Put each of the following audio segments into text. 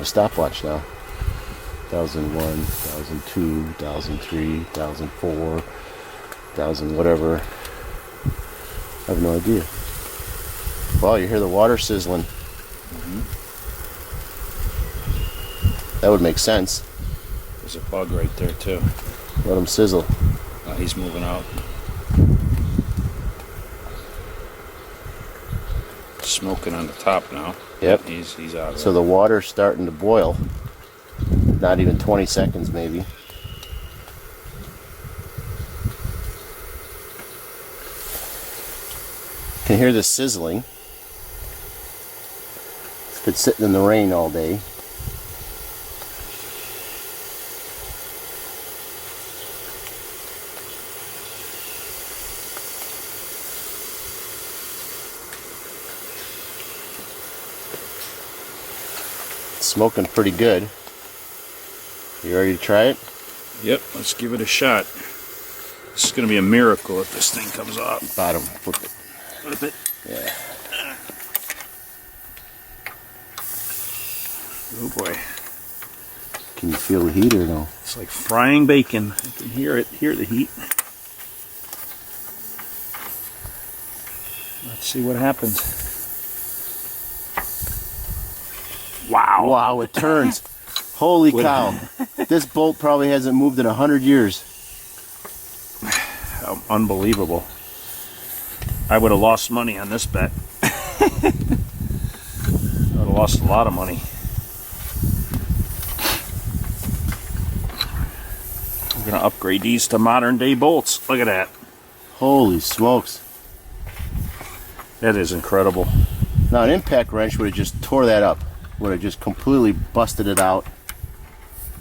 a stopwatch now. 1001, 1002, 1003, 1004, 1000 whatever. I have no idea. Wow, you hear the water sizzling. That would make sense. There's a bug right there too. Let him sizzle. He's moving out. Smoking on the top now. Yep. He's out. So the water's starting to boil. Not even 20 seconds maybe. Can hear the sizzling. It's been sitting in the rain all day. It's smoking pretty good. You ready to try it? Yep, let's give it a shot. This is going to be a miracle if this thing comes off. Bottom, flip it. Flip it. Yeah. Oh boy. Can you feel the heat or no? It's like frying bacon. I can hear it, hear the heat. Let's see what happens. Wow. Wow, it turns. Holy cow. This bolt probably hasn't moved in 100 years. Unbelievable. I would have lost money on this bet. I would have lost a lot of money. We're going to upgrade these to modern day bolts. Look at that. Holy smokes. That is incredible. Now an impact wrench would have just tore that up. Would have just completely busted it out.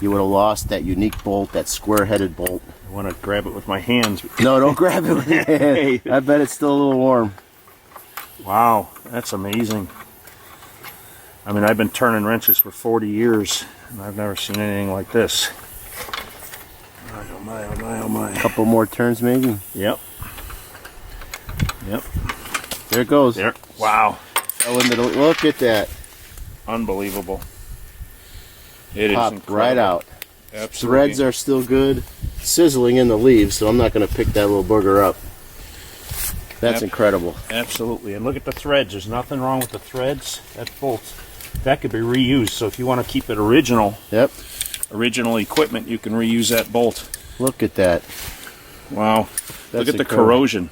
You would have lost that unique bolt, that square-headed bolt. I want to grab it with my hands. No, don't grab it with your hand. I bet it's still a little warm. Wow, that's amazing. I mean, I've been turning wrenches for 40 years, and I've never seen anything like this. Oh my, oh my, oh my. A couple more turns maybe. Yep. Yep. There it goes. There. Wow. Fell into the, look at that. Unbelievable. It is Popped incredible. right out. Absolutely. Threads are still good. Sizzling in the leaves, so I'm not going to pick that little booger up. That's incredible. Absolutely. And look at the threads. There's nothing wrong with the threads. That bolt, that could be reused. So if you want to keep it original, Yep. original equipment, you can reuse that bolt. Look at that. Wow. That's Look at the incredible. corrosion.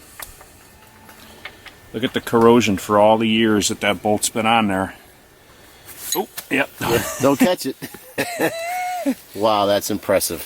Look at the corrosion for all the years that that bolt's been on there. Oh, yep. Don't catch it. Wow, that's impressive.